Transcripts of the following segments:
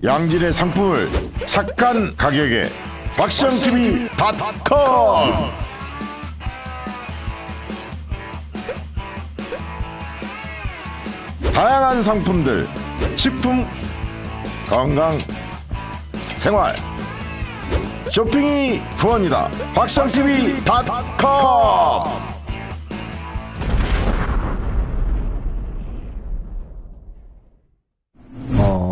양질의 상품을 착한 가격에 박시영TV.com. 다양한 상품들, 식품, 건강, 생활, 쇼핑이 후원이다. 박시영TV.com.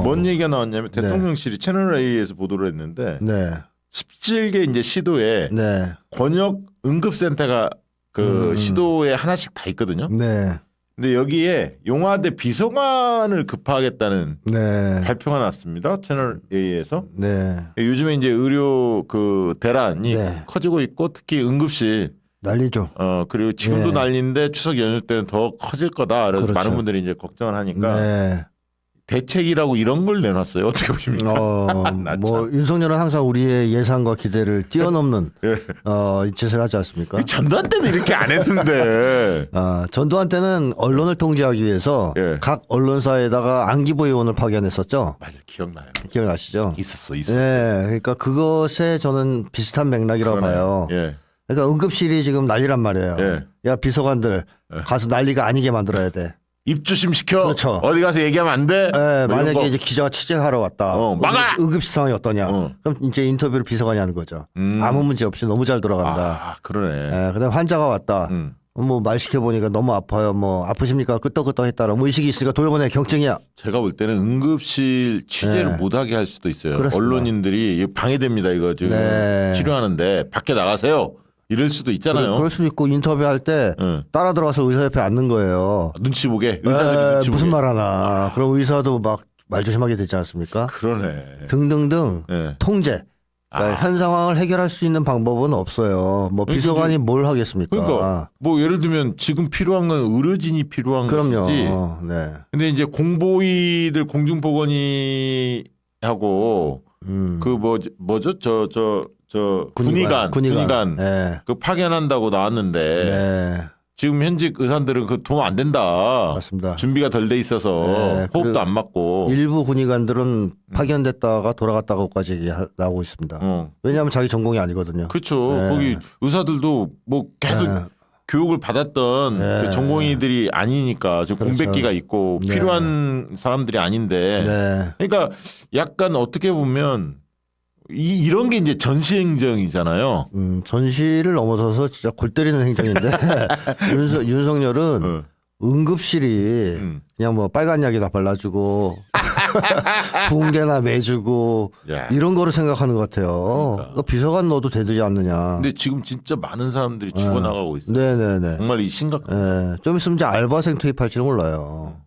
뭔 얘기가 나왔냐면 대통령실이 채널 A에서 보도를 했는데 네. 17개 이제 시도에 네. 권역 응급센터가 그 시도에 하나씩 다 있거든요. 네. 근데 여기에 용화대 비서관을 급파하겠다는 네. 발표가 났습니다. 채널 A에서. 네. 요즘에 이제 의료 그 대란이 네. 커지고 있고 특히 응급실 난리죠. 그리고 지금도 네. 난리인데 추석 연휴 때는 더 커질 거다. 그래서 그렇죠. 많은 분들이 이제 걱정을 하니까 네. 대책이라고 이런 걸 내놨어요. 어떻게 보십니까? 뭐 윤석열은 항상 우리의 예상과 기대를 뛰어넘는 예. 이 짓을 하지 않습니까? 전두환 때는 이렇게 안 했는데. 전두환 때는 언론을 통제하기 위해서 예. 각 언론사에다가 안기부 의원을 파견했었죠. 맞아, 기억나요. 기억나시죠? 있었어. 네, 그러니까 그것에 저는 비슷한 맥락이라고 봐요. 예. 그러니까 응급실이 지금 난리란 말이에요. 예. 야 비서관들 가서 난리가 아니게 만들어야 돼. 입조심 시켜. 그렇죠. 어디 가서 얘기하면 안 돼. 네, 뭐 이런 만약에 거. 이제 기자가 취재하러 왔다. 막아! 응급실 상황이 어떠냐. 어. 그럼 이제 인터뷰를 비서관이 하는 거죠. 아무 문제 없이 너무 잘 돌아간다. 그러네. 그다음 환자가 왔다. 뭐 말 시켜보니까 너무 아파요. 뭐 아프십니까? 끄떡끄떡 했다라. 뭐 의식이 있으니까 돌려보내 경증이야. 제가 볼 때는 응급실 취재를 네. 못하게 할 수도 있어요. 그렇습니다. 언론인들이 방해됩니다. 이거 지금 네. 치료하는데 밖에 나가세요. 이럴 수도 있잖아요. 그럴 수도 있고 인터뷰할 때 네. 따라 들어가서 의사 옆에 앉는 거예요. 눈치 보게. 의사들이 눈치 무슨 보게. 말 하나. 그럼 의사도 막 말 조심하게 되지 않습니까? 그러네. 등등등 네. 통제. 그러니까 현 상황을 해결할 수 있는 방법은 없어요. 뭐 비서관이 뭘 하겠습니까? 그러니까 뭐 예를 들면 지금 필요한 건 의료진이 필요한 그럼요. 것이지. 네. 근데 이제 공보위들 공중보건이 하고 그 뭐죠 저 군의관 네. 그 파견한다고 나왔는데 네. 지금 현직 의사들은 그 도움 안 된다. 맞습니다. 준비가 덜 돼 있어서 네, 호흡도 그리고 안 맞고. 일부 군의관들은 파견됐다가 돌아갔다고까지 나오고 있습니다. 왜냐하면 자기 전공이 아니거든요. 그렇죠. 네. 거기 의사들도 뭐 계속 네. 교육을 받았던 네. 그 전공의들이 아니니까 지금 그렇죠. 공백기가 있고 네. 필요한 사람들이 아닌데. 네. 그러니까 약간 어떻게 보면 이런 게 이제 전시행정이잖아요. 전시를 넘어서서 진짜 골 때리는 행정인데 윤석열은 응급실이 그냥 뭐 빨간 약이나 발라주고 붕대나 매주고 야. 이런 거를 생각하는 것 같아요. 그러니까. 비서관 넣어도 되지 않느냐. 근데 지금 진짜 많은 사람들이 죽어나가고 있어요. 네네네. 정말 이 심각한. 네. 좀 있으면 이제 알바생 투입할지도 몰라요.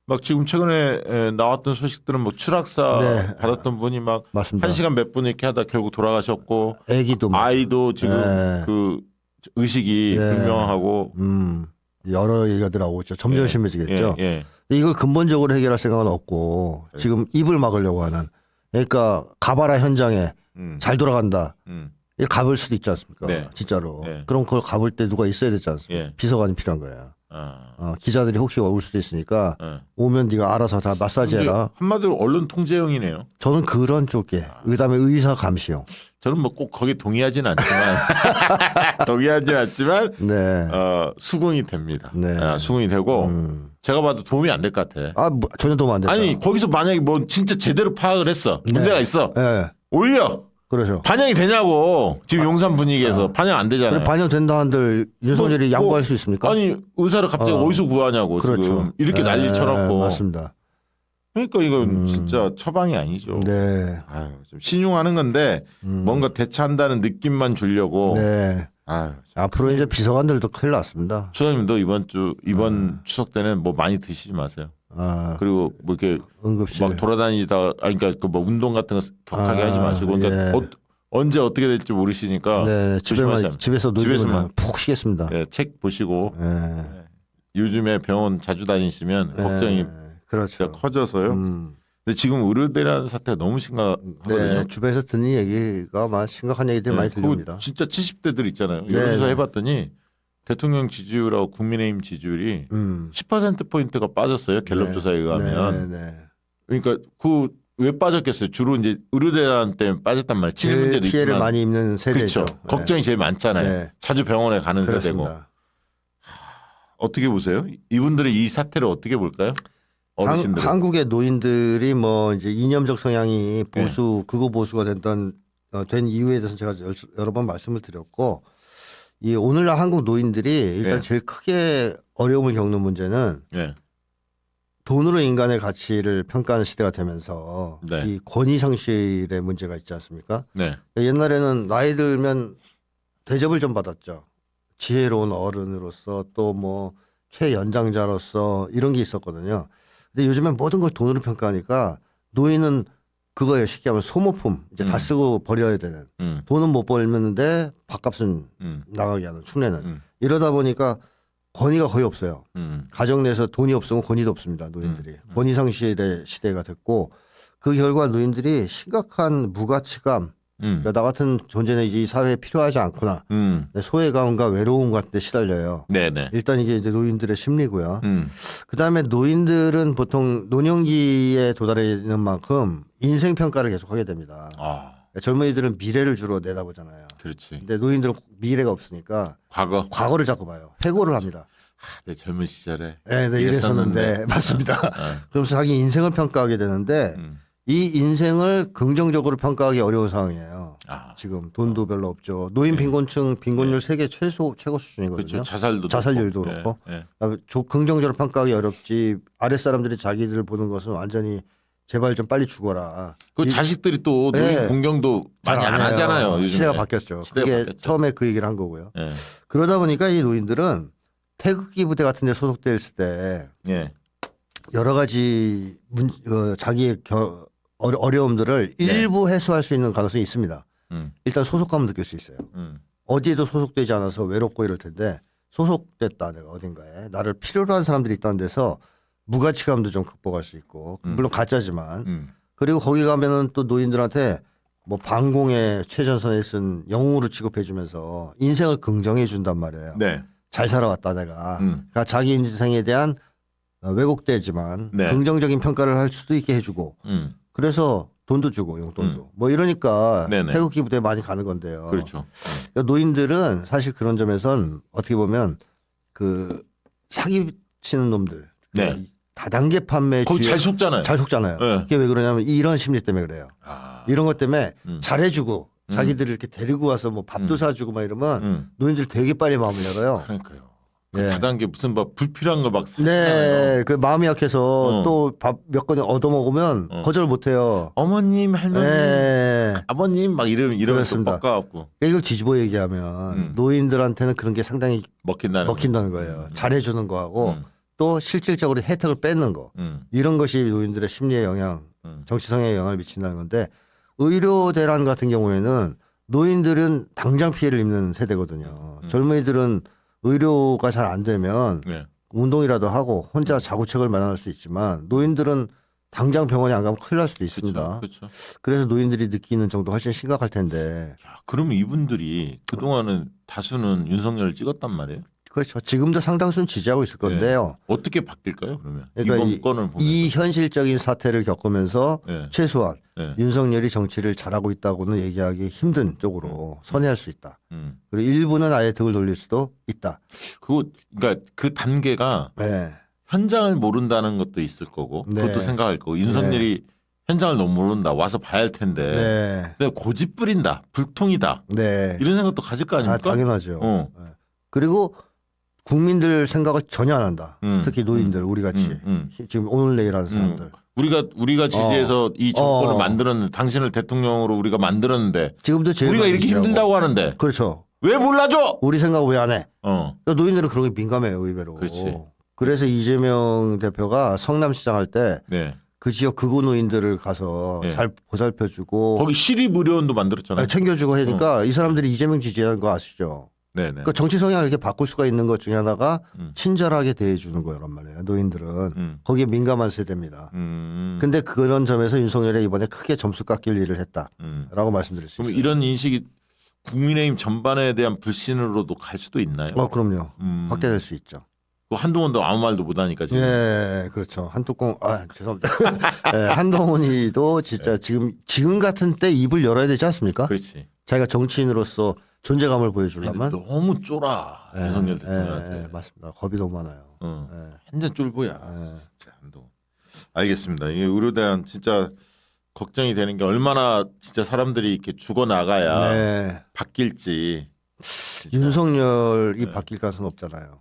막 지금 최근에 나왔던 소식들은 뭐 추락사 네. 받았던 분이 막 맞습니다. 1시간 몇 분 이렇게 하다 결국 돌아가셨고 애기도 뭐. 아이도 지금 네. 그 의식이 네. 불명하고 여러 얘기가 나오고 있죠. 점점 심해지겠죠. 예. 근데 이걸 근본적으로 해결할 생각은 없고 지금 입을 막으려고 하는. 그러니까 가봐라 현장에 잘 돌아간다. 이게 가볼 수도 있지 않습니까? 네. 진짜로. 네. 그럼 그걸 가볼 때 누가 있어야 되지 않습니까? 예. 비서관이 필요한 거예요. 기자들이 혹시 올 수도 있으니까 오면 네가 알아서 다 마사지해라. 한마디로 언론 통제형이네요. 저는 그런 쪽에 그다음에 의사 감시형. 저는 뭐 꼭 거기 동의하진 않지만 네. 수긍이 됩니다. 네. 수긍이 되고 제가 봐도 도움이 안 될 것 같아. 뭐, 전혀 도움 안 됐죠. 아니 거기서 만약에 뭐 진짜 제대로 파악을 했어. 문제가 있어. 네. 오히려 그렇죠. 반영이 되냐고. 지금 용산 분위기에서 반영 안 되잖아요. 반영된다 한들 윤석열이 양보할 수 있습니까? 아니 의사를 갑자기 어디서 구하냐고. 그렇죠. 지금 이렇게 난리 쳐놓고. 맞습니다. 그러니까 이건 진짜 처방이 아니죠. 네. 아유, 좀 신용하는 건데 뭔가 대처한다는 느낌만 주려고. 네. 아유, 앞으로 이제 비서관들도 큰일 났습니다. 소장님도 이번 추석 때는 뭐 많이 드시지 마세요. 그리고 뭐 이렇게 응급실. 막 돌아다니다가 그러니까 그 뭐 운동 같은 거 격하게 하지 마시고 그러니까 예. 언제 어떻게 될지 모르시니까 네, 조심하세요. 집에서 집에서만. 푹 쉬겠습니다. 예, 책 보시고 네. 요즘에 병원 자주 다니시면 걱정이 그렇죠. 진짜 커져서요. 근데 지금 의료대란 사태가 너무 심각하거든요. 네, 주변에서 듣는 얘기가 막 심각한 얘기들이 많이 그거 들립니다. 진짜 70대들 있잖아요. 네, 여기서 네. 해봤더니 대통령 지지율하고 국민의힘 지지율이 10%포인트가 빠졌어요. 갤럽 조사에 의하면. 네. 그러니까 그 왜 빠졌겠어요? 주로 이제 의료대란 때문에 빠졌단 말이에요. 치매 제일 문제도 피해를 있지만. 많이 입는 세대죠. 그렇죠. 걱정이 제일 많잖아요. 네. 자주 병원에 가는 세대고. 그렇습니다. 어떻게 보세요? 이분들의 이 사태를 어떻게 볼까요? 어르신들. 한국의 노인들이 뭐 이제 이념적 성향이 보수 극우 보수가 된 이유에 대해서 제가 여러 번 말씀을 드렸고, 이 오늘날 한국 노인들이 일단 네. 제일 크게 어려움을 겪는 문제는 네. 돈으로 인간의 가치를 평가하는 시대가 되면서 네. 이 권위 상실의 문제가 있지 않습니까? 네. 옛날에는 나이 들면 대접을 좀 받았죠. 지혜로운 어른으로서 또 뭐 최연장자로서 이런 게 있었거든요. 근데 요즘엔 모든 걸 돈으로 평가하니까 노인은 그거예요. 쉽게 하면 소모품 이제 다 쓰고 버려야 되는. 돈은 못 벌는데 밥값은 나가게 하는 축내는. 이러다 보니까 권위가 거의 없어요. 가정 내에서 돈이 없으면 권위도 없습니다. 노인들이. 권위 상실의 시대가 됐고 그 결과 노인들이 심각한 무가치감, 그러니까 나 같은 존재는 이제 이 사회에 필요하지 않구나. 소외감과 외로움 같은 데 시달려요. 네네. 일단 이게 이제 노인들의 심리고요. 그다음에 노인들은 보통 노년기에 도달해 있는 만큼 인생 평가를 계속 하게 됩니다. 아, 젊은이들은 미래를 주로 내다보잖아요. 그렇지. 근데 노인들은 미래가 없으니까 과거를 자꾸 봐요. 회고를 합니다. 내 젊은 시절에. 네, 이랬었는데 맞습니다. 그러면서 자기 인생을 평가하게 되는데 이 인생을 긍정적으로 평가하기 어려운 상황이에요. 지금 돈도 별로 없죠. 노인 빈곤층 빈곤율 세계 최고 수준이거든요. 그렇죠. 자살률도 그렇고. 긍정적으로 평가하기 어렵지. 아랫 사람들이 자기들 보는 것은 완전히 제발 좀 빨리 죽어라. 그 자식들이 또 노인 공경도 많이 안 하잖아요. 요즘에. 시대가 바뀌었죠. 그게 처음에 그 얘기를 한 거고요. 그러다 보니까 이 노인들은 태극기 부대 같은 데 소속돼 있을 때 여러 가지 자기의 어려움들을 일부 해소할 수 있는 가능성이 있습니다. 일단 소속감을 느낄 수 있어요. 어디에도 소속되지 않아서 외롭고 이럴 텐데 소속됐다 내가 어딘가에 나를 필요로 하는 사람들이 있다는 데서 무가치감도 좀 극복할 수 있고 물론 가짜지만 그리고 거기 가면은 또 노인들한테 뭐 방공의 최전선에 쓴 영웅으로 취급해 주면서 인생을 긍정해 준단 말이에요. 네. 잘 살아왔다 내가. 그러니까 자기 인생에 대한 왜곡되지만 긍정적인 평가를 할 수도 있게 해주고 그래서 돈도 주고 용돈도 뭐 이러니까 태극기 부대에 많이 가는 건데요. 그렇죠. 그러니까 노인들은 사실 그런 점에선 어떻게 보면 그 사기 치는 놈들 그러니까 다단계 판매 거기 잘 속잖아요. 잘 속잖아요. 그게 왜 그러냐면 이런 심리 때문에 그래요. 이런 것 때문에 잘해주고 자기들을 이렇게 데리고 와서 뭐 밥도 사주고 막 이러면 노인들 되게 빨리 마음을 열어요. 그러니까요. 그 다단계 무슨 막 불필요한 거 막 네, 그 마음이 약해서 또 밥 몇 건 얻어 먹으면 거절 못 해요. 어머님, 할머님, 아버님 막 이러면서 꺾어갖고. 이걸 뒤집어 얘기하면 노인들한테는 그런 게 상당히 먹힌다는 거예요. 잘해주는 거하고 또 실질적으로 혜택을 뺏는 거 이런 것이 노인들의 심리에 영향, 정치 성향에 영향을 미친다는 건데 의료대란 같은 경우에는 노인들은 당장 피해를 입는 세대거든요. 젊은이들은 의료가 잘 안 되면 운동이라도 하고 혼자 자구책을 마련할 수 있지만 노인들은 당장 병원에 안 가면 큰일 날 수도 있습니다. 그렇죠. 그래서 노인들이 느끼는 정도 훨씬 심각할 텐데. 그러면 이분들이 그동안은 다수는 윤석열을 찍었단 말이에요. 그렇죠. 지금도 상당수는 지지하고 있을 건데요. 어떻게 바뀔까요, 그러면? 그러니까 이번 건을 보면. 이 현실적인 사태를 겪으면서 최소한 윤석열이 정치를 잘하고 있다고는 얘기하기 힘든 쪽으로 선회할 수 있다. 그리고 일부는 아예 등을 돌릴 수도 있다. 그러니까 그 단계가 현장을 모른다는 것도 있을 거고 그것도 생각할 거고 윤석열이 현장을 너무 모른다 와서 봐야 할 텐데 근데 고집 부린다 불통이다 이런 생각도 가질 거 아닙니까? 당연하죠. 그리고 국민들 생각을 전혀 안 한다. 특히 노인들 우리 같이 지금 오늘 내일 하는 사람들. 우리가 지지해서 이 정권을 만들었는데 당신을 대통령으로 우리가 만들었는데 지금도 제일 우리가 이렇게 힘들다고 하는데 그렇죠. 왜 몰라줘? 우리 생각 왜 안 해? 그러니까 노인들은 그런 게 민감해요 의외로. 그렇지. 그래서 이재명 대표가 성남시장 할 때 그 지역 극우 노인들을 가서 잘 보살펴주고 거기 시립의료원도 만들었잖아요. 챙겨주고 하니까 이 사람들이 이재명 지지하는 거 아시죠? 그러니까 정치 성향을 이렇게 바꿀 수가 있는 것 중에 하나가 친절하게 대해주는 거란 말이에요. 노인들은 거기에 민감한 세대입니다. 근데 그런 점에서 윤석열이 이번에 크게 점수 깎일 일을 했다라고 말씀드릴 수 있어요. 그럼 이런 인식이 국민의힘 전반에 대한 불신으로도 갈 수도 있나요? 그럼요. 확대될 수 있죠. 그 한동훈도 아무 말도 못하니까 지금. 예, 그렇죠. 죄송합니다. 예, 한동훈이도 진짜 지금 같은 때 입을 열어야 되지 않습니까? 그렇지. 자기가 정치인으로서 존재감을 보여주려면 너무 쫄아. 윤석열 대통령한테. 맞습니다. 겁이 너무 많아요. 완전 쫄보야. 진짜 한동훈. 알겠습니다. 이게 의료에 대한 진짜 걱정이 되는 게 얼마나 진짜 사람들이 이렇게 죽어 나가야 바뀔지. 진짜. 윤석열이 바뀔 가능성은 없잖아요.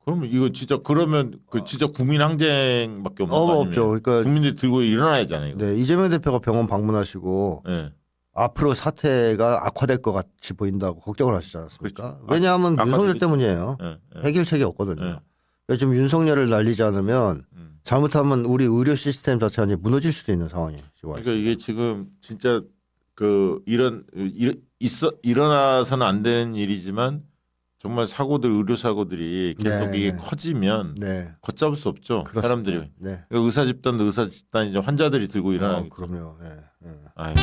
그러면 이거 진짜 그러면 그 진짜 국민 항쟁밖에 없는 거 아니에요? 없죠. 그러니까 국민들이 들고 일어나야잖아요. 이거. 네, 이재명 대표가 병원 방문하시고 네. 앞으로 사태가 악화될 것 같이 보인다고 걱정을 하시지 않았습니까? 그렇죠. 왜냐하면 윤석열 되겠죠. 때문이에요. 해결책이 없거든요. 그러니까 지금 윤석열을 날리지 않으면 잘못하면 우리 의료 시스템 자체가 무너질 수도 있는 상황이에요. 그러니까 이게 지금 진짜 그 일어나서는 안 되는 일이지만 정말 사고들 의료 사고들이 계속 이게 커지면 걷잡을 수 없죠. 그렇습니다. 사람들이 그러니까 의사 집단도 의사 집단 이제 환자들이 들고 일어나겠죠. 그럼요. 아유.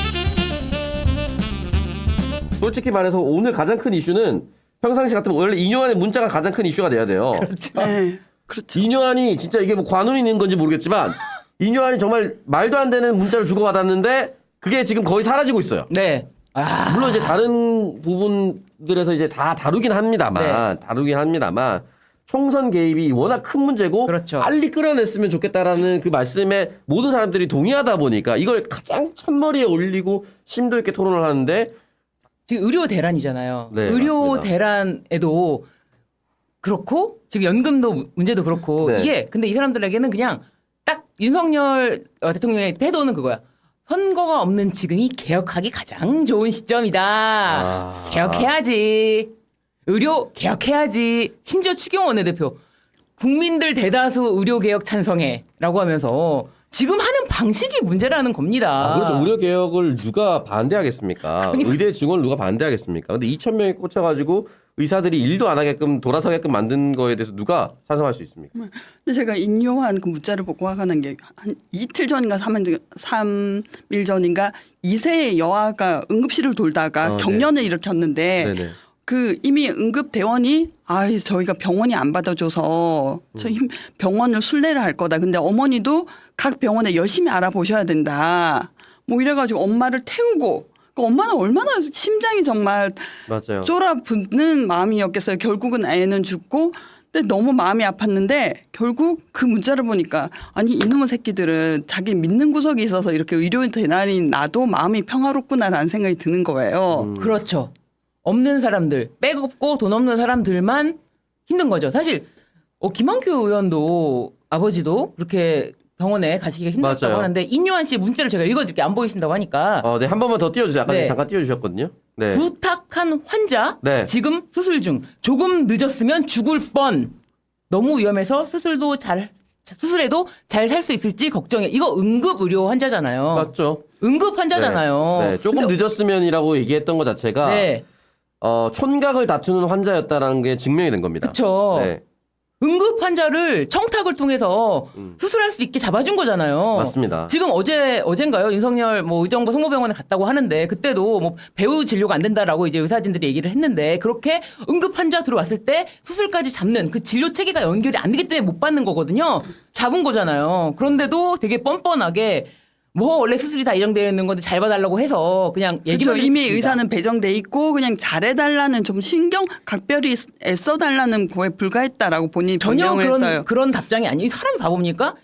솔직히 말해서 오늘 가장 큰 이슈는 평상시 같으면 원래 이뇨한의 문자가 가장 큰 이슈가 돼야 돼요. 그렇죠. 네, 그렇죠. 이뇨한이 진짜 이게 뭐 관운이 있는 건지 모르겠지만 이뇨한이 정말 말도 안 되는 문자를 주고받았는데 그게 지금 거의 사라지고 있어요. 네. 물론 이제 다른 부분들에서 이제 다 다루긴 합니다만 총선 개입이 워낙 큰 문제고 그렇죠. 빨리 끌어냈으면 좋겠다라는 그 말씀에 모든 사람들이 동의하다 보니까 이걸 가장 첫머리에 올리고 심도 있게 토론을 하는데 지금 의료 대란이잖아요. 네, 의료 맞습니다. 대란에도 그렇고 지금 연금도 문제도 그렇고 네. 이게 근데 이 사람들에게는 그냥 딱 윤석열 대통령의 태도는 그거야. 선거가 없는 지금이 개혁하기 가장 좋은 시점이다. 개혁해야지. 의료 개혁해야지. 심지어 추경호 원내대표 국민들 대다수 의료 개혁 찬성해라고 하면서 지금 하는 방식이 문제라는 겁니다. 그렇죠. 의료 개혁을 누가 반대하겠습니까? 의대 증원을 누가 반대하겠습니까? 근데 2,000명이 꽂혀가지고 의사들이 일도 안 하게끔 돌아서게끔 만든 거에 대해서 누가 찬성할 수 있습니까? 근데 제가 인용한 그 문자를 보고 화가 난 게 한 이틀 전인가 3일 전인가 2세 여아가 응급실을 돌다가 경련을 일으켰는데 네네. 그 이미 응급 대원이 저희가 병원이 안 받아줘서 저희 병원을 순례를 할 거다. 근데 어머니도 각 병원에 열심히 알아보셔야 된다. 뭐 이래가지고 엄마를 태우고 엄마는 얼마나 심장이 정말 맞아요. 쫄아붙는 마음이었겠어요. 결국은 애는 죽고 근데 너무 마음이 아팠는데 결국 그 문자를 보니까 아니 이놈의 새끼들은 자기 믿는 구석이 있어서 이렇게 의료 대난이 나도 마음이 평화롭구나라는 생각이 드는 거예요. 그렇죠. 없는 사람들, 백 없고 돈 없는 사람들만 힘든 거죠. 사실 김한규 의원도 아버지도 그렇게 병원에 가시기가 힘들었다고 맞아요. 하는데 인요한 씨 문자를 제가 읽어드릴게요. 안 보이신다고 하니까. 네, 한 번만 더 띄워주세요. 아까 네. 잠깐 띄워주셨거든요. 네. 부탁한 환자 네. 지금 수술 중 조금 늦었으면 죽을 뻔 너무 위험해서 수술해도 잘 살 수 있을지 걱정해. 이거 응급 의료 환자잖아요. 맞죠. 응급 환자잖아요. 네. 조금 늦었으면이라고 얘기했던 것 자체가 네. 촌각을 다투는 환자였다라는 게 증명이 된 겁니다. 그렇죠. 네. 응급 환자를 청탁을 통해서 수술할 수 있게 잡아준 거잖아요. 맞습니다. 지금 어젠가요? 윤석열 의정부 성모병원에 갔다고 하는데 그때도 배우 진료가 안 된다라고 이제 의사진들이 얘기를 했는데 그렇게 응급 환자 들어왔을 때 수술까지 잡는 그 진료 체계가 연결이 안 되기 때문에 못 받는 거거든요. 잡은 거잖아요. 그런데도 되게 뻔뻔하게 원래 수술이 다 예정되어 있는 건데 잘 봐달라고 해서 그냥 얘기만 그렇죠. 이미 했습니다. 의사는 배정돼 있고 그냥 잘해달라는 좀 신경 각별히 애써달라는 거에 불과했다라고 본인이 전혀 변명을 했어요. 그런 답장이 아니에요. 사람이 바보입니까?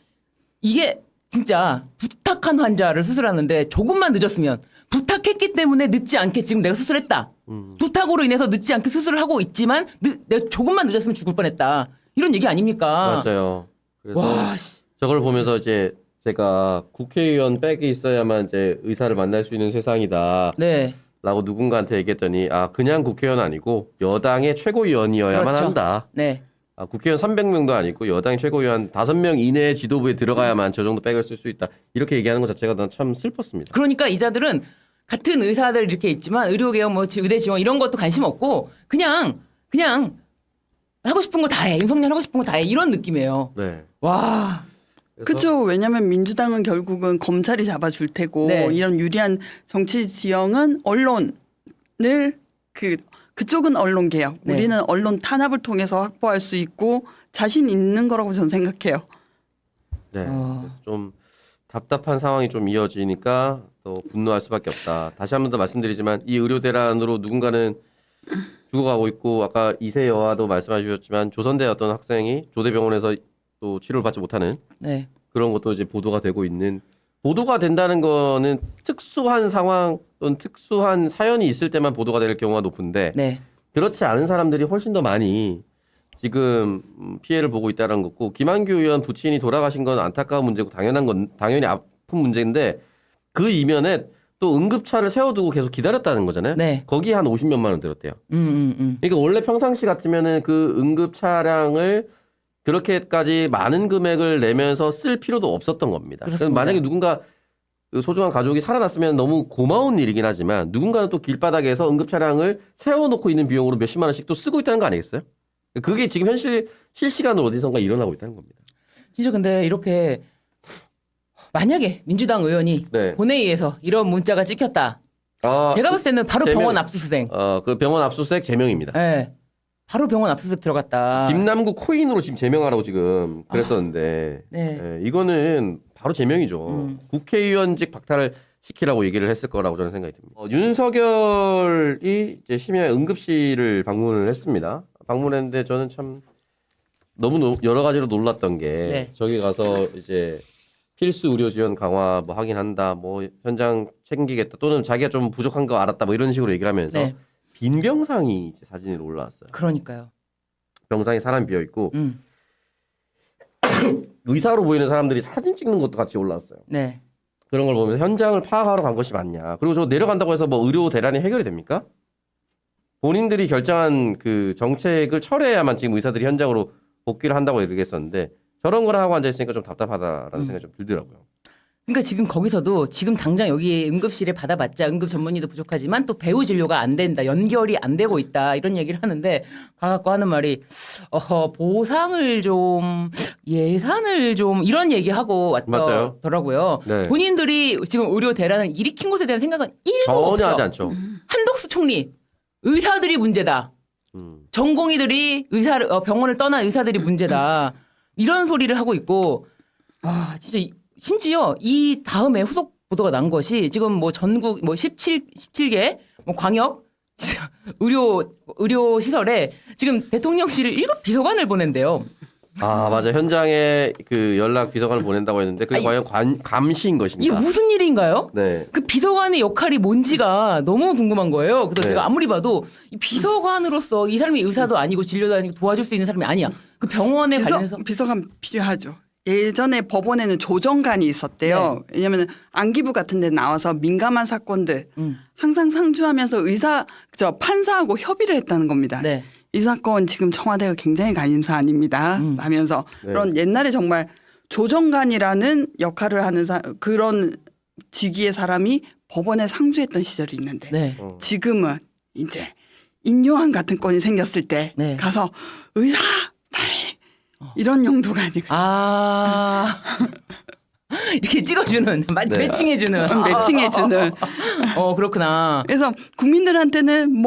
이게 진짜 부탁한 환자를 수술하는데 조금만 늦었으면 부탁했기 때문에 늦지 않게 지금 내가 수술했다. 부탁으로 인해서 늦지 않게 수술을 하고 있지만 내가 조금만 늦었으면 죽을 뻔했다. 이런 얘기 아닙니까? 맞아요. 그래서 와, 저걸 보면서 이제 제가 국회의원 백이 있어야만 이제 의사를 만날 수 있는 세상이다. 네. 라고 누군가한테 얘기했더니 그냥 국회의원 아니고 여당의 최고위원이어야만 그렇죠. 한다. 네. 국회의원 300명도 아니고 여당 최고위원 5명 이내의 지도부에 들어가야만 저 정도 백을 쓸 수 있다. 이렇게 얘기하는 것 자체가 난 참 슬펐습니다. 그러니까 이자들은 같은 의사들 이렇게 있지만 의료개혁 의대 지원 이런 것도 관심 없고 그냥 하고 싶은 거 다 해. 윤석열 하고 싶은 거 다 해. 이런 느낌이에요. 네. 와. 그렇죠. 왜냐하면 민주당은 결국은 검찰이 잡아줄 테고 네. 이런 유리한 정치 지형은 언론을 그 그쪽은 언론 개혁, 네. 우리는 언론 탄압을 통해서 확보할 수 있고 자신 있는 거라고 저는 생각해요. 네. 그래서 좀 답답한 상황이 좀 이어지니까 또 분노할 수밖에 없다. 다시 한 번 더 말씀드리지만 이 의료 대란으로 누군가는 죽어가고 있고 아까 이세 여와도 말씀해 주셨지만 조선대 어떤 학생이 조대병원에서 또 치료를 받지 못하는 네. 그런 것도 이제 보도가 되고 있는 보도가 된다는 거는 특수한 상황 또는 특수한 사연이 있을 때만 보도가 될 경우가 높은데 네. 그렇지 않은 사람들이 훨씬 더 많이 지금 피해를 보고 있다는 거고 김한규 의원 부친이 돌아가신 건 안타까운 문제고 당연히 아픈 문제인데 그 이면에 또 응급차를 세워두고 계속 기다렸다는 거잖아요. 네. 거기에 한 50몇만 원 들었대요. 그러니까 원래 평상시 같으면은 그 응급 차량을 그렇게까지 많은 금액을 내면서 쓸 필요도 없었던 겁니다. 그래서 그렇습니다. 만약에 누군가 그 소중한 가족이 살아났으면 너무 고마운 일이긴 하지만 누군가는 또 길바닥에서 응급 차량을 세워놓고 있는 비용으로 몇십만 원씩 또 쓰고 있다는 거 아니겠어요? 그게 지금 실시간으로 어디선가 일어나고 있다는 겁니다. 진짜 근데 이렇게 만약에 민주당 의원이 네. 본회의에서 이런 문자가 찍혔다. 아, 제가 봤을 때는 바로 제명- 병원 압수수색. 그 병원 압수수색 제명입니다. 네. 바로 병원 압수수색 들어갔다. 김남국 코인으로 지금 제명하라고 지금 그랬었는데 네. 예, 이거는 바로 제명이죠. 국회의원직 박탈을 시키라고 얘기를 했을 거라고 저는 생각이 듭니다. 윤석열이 이제 심야 응급실을 방문을 했습니다. 방문했는데 저는 참 너무 여러 가지로 놀랐던 게 네. 저기 가서 이제 필수 의료 지원 강화 뭐 하긴 한다, 뭐 현장 챙기겠다, 또는 자기가 좀 부족한 거 알았다, 뭐 이런 식으로 얘기를 하면서 네. 빈 병상이 이제 사진으로 올라왔어요. 그러니까요. 병상에 사람 비어 있고 의사로 보이는 사람들이 사진 찍는 것도 같이 올라왔어요. 네. 그런 걸 보면서 현장을 파악하러 간 것이 맞냐. 그리고 저 내려간다고 해서 뭐 의료 대란이 해결이 됩니까? 본인들이 결정한 그 정책을 철회해야만 지금 의사들이 현장으로 복귀를 한다고 얘기했었는데 저런 걸 하고 앉아있으니까 좀 답답하다라는 생각이 좀 들더라고요. 그러니까 지금 거기서도 지금 당장 여기 응급실에 받아봤자 응급 전문의도 부족하지만 또 배후 진료가 안 된다. 연결이 안 되고 있다. 이런 얘기를 하는데 가갖고 하는 말이 보상을 좀 예산을 좀 이런 얘기하고 맞아요. 왔더라고요. 네. 본인들이 지금 의료 대란을 일으킨 것에 대한 생각은 1도 전혀 없어. 하지 않죠. 한덕수 총리 의사들이 문제다. 전공의들이 병원을 떠난 의사들이 문제다. 이런 소리를 하고 있고 진짜 심지어 이 다음에 후속 보도가 난 것이 지금 뭐 전국 뭐 17개 뭐 광역 의료 시설에 지금 대통령실을 1급 비서관을 보낸대요. 아 맞아, 현장에 그 연락 비서관을 보낸다고 했는데 그게 아니, 과연 감시인 이게 것인가? 무슨 일인가요? 네. 그 비서관의 역할이 뭔지가 너무 궁금한 거예요. 그래서 네. 내가 아무리 봐도 이 비서관으로서 이 사람이 의사도 아니고 진료도 아니고 도와줄 수 있는 사람이 아니야. 그 병원에 관련해서 비서관 필요하죠. 예전에 법원에는 조정관이 있었대요. 왜냐하면 안기부 같은 데 나와서 민감한 사건들 항상 상주하면서 판사하고 협의를 했다는 겁니다. 네. 이 사건 지금 청와대가 굉장히 관심사 아닙니다. 하면서 네. 그런 옛날에 정말 조정관이라는 역할을 하는 그런 직위의 사람이 법원에 상주했던 시절이 있는데 네. 지금은 이제 인요한 같은 건이 생겼을 때 네. 가서 의사 빨리 이런 용도가 아니고 이렇게 찍어주는 네. 매칭해주는 매칭해주는 그렇구나. 그래서 국민들한테는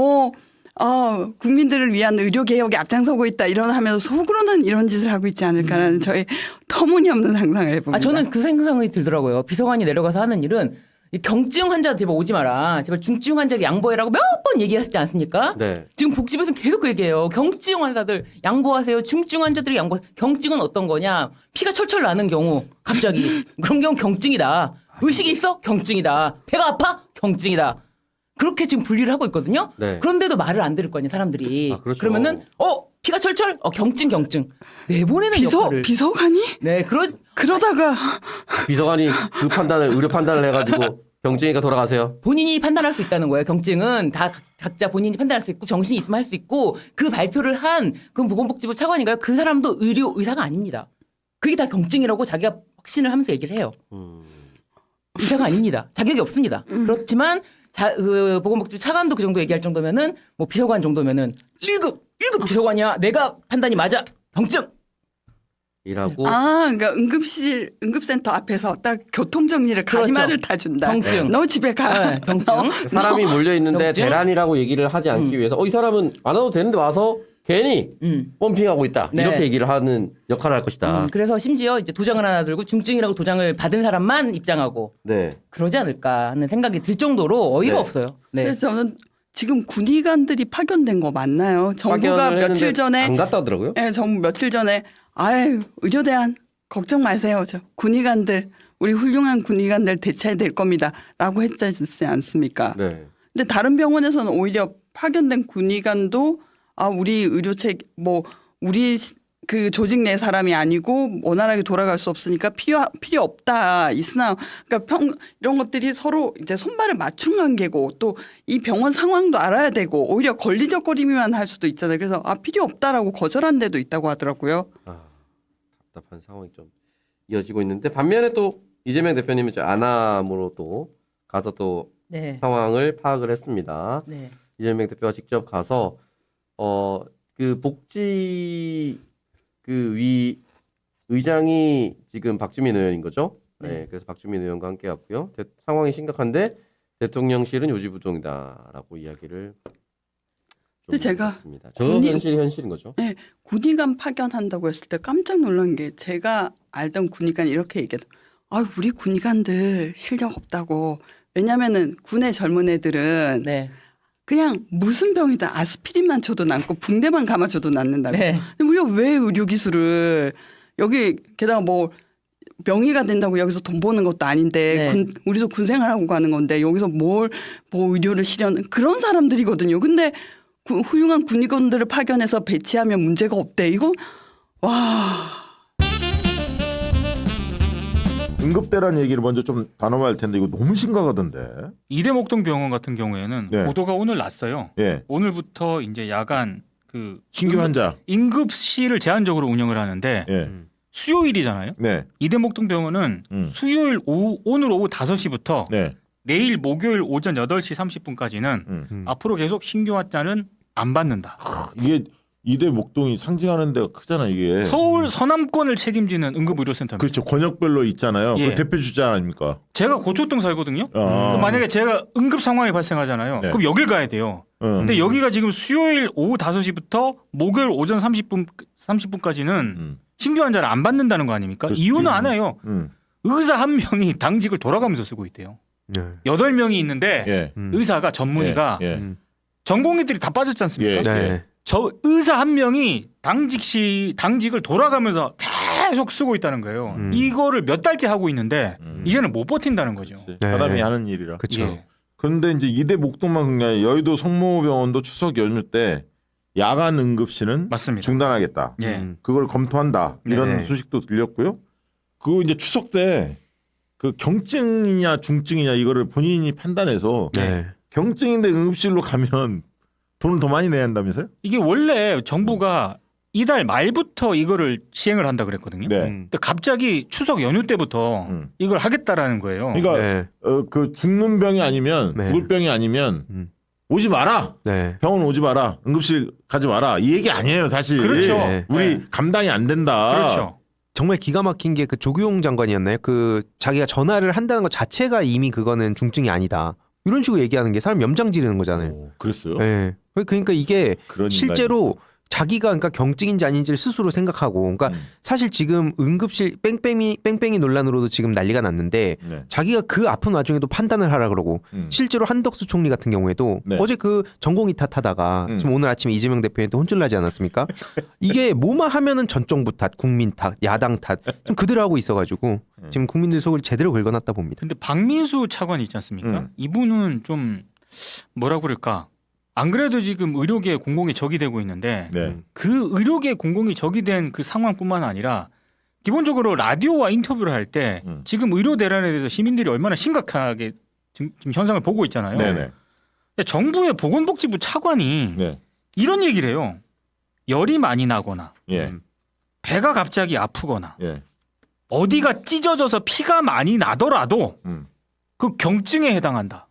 국민들을 위한 의료 개혁에 앞장서고 있다 이런 하면서 속으로는 이런 짓을 하고 있지 않을까라는 저의 터무니없는 상상을 해봅니다. 저는 그 생각이 들더라고요. 비서관이 내려가서 하는 일은 이 경증 환자 제발 오지 마라. 제발 중증 환자 양보해라고 몇 번 얘기하시지 않습니까? 네. 지금 복지부에서는 계속 그 얘기해요. 경증 환자들 양보하세요. 중증 환자들이 양보하세요. 경증은 어떤 거냐. 피가 철철 나는 경우 갑자기. 그런 경우 경증이다. 의식이 있어? 경증이다. 배가 아파? 경증이다. 그렇게 지금 분리를 하고 있거든요. 네. 그런데도 말을 안 들을 거 아니에요. 사람들이. 아, 그렇죠. 그러면은 피가 철철? 경증. 내보내는 역할을. 비서관이 네. 그러다가 비서관이 그 의료 판단을 해가지고 경증이가 돌아가세요. 본인이 판단할 수 있다는 거예요. 경증은 다 각자 본인이 판단할 수 있고 정신이 있으면 할 수 있고 그 발표를 한 그 보건복지부 차관인가요? 그 사람도 의사가 아닙니다. 그게 다 경증이라고 자기가 확신을 하면서 얘기를 해요. 의사가 아닙니다. 자격이 없습니다. 그렇지만 그 보건복지부 차관도 그 정도 얘기할 정도면은 뭐 비서관 정도면은 1급 비서관이야. 내가 판단이 맞아. 경증. 일하고 그러니까 응급센터 앞에서 딱 교통 정리를 그렇죠. 가리마를 타준다. 경증. 너 집에 가. 네, 경증. 사람이 몰려 있는데 경증? 대란이라고 얘기를 하지 않기 위해서 이 사람은 안 와도 되는데 와서 괜히 펌핑하고 있다. 네. 이렇게 얘기를 하는 역할을 할 것이다. 그래서 심지어 이제 도장을 하나 들고 중증이라고 도장을 받은 사람만 입장하고 네. 그러지 않을까 하는 생각이 들 정도로 어이가 네. 없어요. 네. 근데 저는 지금 군의관들이 파견된 거 맞나요? 정부가 파견을 며칠 했는데 전에 안 갔다 하더라고요. 네, 정부 며칠 전에 아유 의료대안 걱정 마세요. 저 군의관들 우리 훌륭한 군의관들 대체될 겁니다라고 했지 않습니까? 네. 근데 다른 병원에서는 오히려 파견된 군의관도 우리 의료체 우리 그 조직 내 사람이 아니고 원활하게 돌아갈 수 없으니까 필요 없다. 있으나 그러니까 이런 것들이 서로 이제 손발을 맞춘 관계고 또 이 병원 상황도 알아야 되고 오히려 걸리적거리기만 할 수도 있잖아요. 그래서 필요 없다라고 거절한 데도 있다고 하더라고요. 답답한 상황이 좀 이어지고 있는데 반면에 또 이재명 대표님이 이제 안암으로 또 가서 또 네. 상황을 파악을 했습니다. 네. 이재명 대표가 직접 가서 그 복지 그 위 의장이 지금 박주민 의원인 거죠. 네. 네. 그래서 박주민 의원과 함께 왔고요. 상황이 심각한데 대통령실은 요지부동이다라고 이야기를 근데 제가 했습니다. 저 현실인 거죠. 네, 군의관 파견한다고 했을 때 깜짝 놀란 게 제가 알던 군의관이 이렇게 얘기해도 우리 군의관들 실력 없다고. 왜냐면은 군의 젊은 애들은 네. 그냥 무슨 병이든 아스피린만 줘도 낫고 붕대만 감아줘도 낫는다고. 네. 근데 우리가 왜 의료기술을 여기 게다가 명의가 된다고 여기서 돈 버는 것도 아닌데 네. 우리도 군생활하고 가는 건데 여기서 의료를 실현 그런 사람들이거든요. 근데 훌륭한 군의관들을 파견해서 배치하면 문제가 없대. 이거 응급대란 얘기를 먼저 좀 나눠봐야 할 텐데 이거 너무 심각하던데. 이대목동병원 같은 경우에는 네. 보도가 오늘 났어요. 예. 오늘부터 이제 야간 그 신규 환자. 응급실을 제한적으로 운영을 하는데 예. 수요일이잖아요. 네. 이대목동병원은 수요일 오늘 오후 5시부터 네. 내일 목요일 오전 8시 30분까지는 앞으로 계속 신규 환자는 안 받는다. 이게 이대 목동이 상징하는 데가 크잖아 이게. 서울 서남권을 책임지는 응급의료센터입니다. 그렇죠. 권역별로 있잖아요. 예. 그 대표 주자 아닙니까? 제가 고척동 살거든요. 아. 만약에 제가 응급 상황이 발생하잖아요. 네. 그럼 여길 가야 돼요. 근데 여기가 지금 수요일 오후 5시부터 목요일 오전 30분까지는 신규 환자를 안 받는다는 거 아닙니까? 그렇지. 이유는 안 해요. 의사 한 명이 당직을 돌아가면서 쓰고 있대요. 8명이 있는데 예. 의사가 전문의가 예. 전공의들이 다 빠졌지 않습니까? 예. 예. 저 의사 한 명이 당직을 돌아가면서 계속 쓰고 있다는 거예요. 이거를 몇 달째 하고 있는데 이제는 못 버틴다는 거죠. 그치. 사람이 하는 일이라. 그렇죠. 예. 그런데 이제 이대 목동만 그게 아니라 여의도 성모병원도 추석 연휴 때 야간 응급실은 맞습니다. 중단하겠다. 예. 그걸 검토한다. 이런 네. 소식도 들렸고요. 그리고 이제 추석 때 그 경증이냐 중증이냐 이거를 본인이 판단해서 네. 경증인데 응급실로 가면 돈을 더 많이 내야 한다면서요? 이게 원래 정부가 이달 말부터 이거를 시행을 한다 그랬거든요. 네. 근데 갑자기 추석 연휴 때부터 이걸 하겠다라는 거예요. 그러니까 네. 그 죽는 병이 아니면 네. 죽을 병이 아니면 오지 마라. 네. 병원 오지 마라. 응급실 가지 마라. 이 얘기 아니에요, 사실. 그렇죠. 우리 네. 감당이 안 된다. 그렇죠. 정말 기가 막힌 게 그 조규용 장관이었나요? 그 자기가 전화를 한다는 것 자체가 이미 그거는 중증이 아니다. 이런 식으로 얘기하는 게 사람 염장 지르는 거잖아요. 오, 그랬어요? 네. 그러니까 이게 그런 실제로 자기가 그러니까 경증인지 아닌지를 스스로 생각하고 그러니까 사실 지금 응급실 뺑뺑이 논란으로도 지금 난리가 났는데 네. 자기가 그 아픈 와중에도 판단을 하라 그러고 실제로 한덕수 총리 같은 경우에도 네. 어제 그 전공의 탓하다가 지금 오늘 아침에 이재명 대표한테 또 혼쭐나지 않았습니까? 이게 뭐만 하면은 전 정부 탓, 국민 탓, 야당 탓 좀 그대로 하고 있어가지고 지금 국민들 속을 제대로 긁어놨다 봅니다. 근데 박민수 차관이 있지 않습니까? 이분은 좀 뭐라 그럴까? 안 그래도 지금 의료계 공공이 적이 되고 있는데 네. 그 의료계 공공이 적이 된 그 상황뿐만 아니라 기본적으로 라디오와 인터뷰를 할 때 지금 의료 대란에 대해서 시민들이 얼마나 심각하게 지금 현상을 보고 있잖아요. 네네. 근데 정부의 보건복지부 차관이 네. 이런 얘기를 해요. 열이 많이 나거나 예. 배가 갑자기 아프거나 예. 어디가 찢어져서 피가 많이 나더라도 그 경증에 해당한다.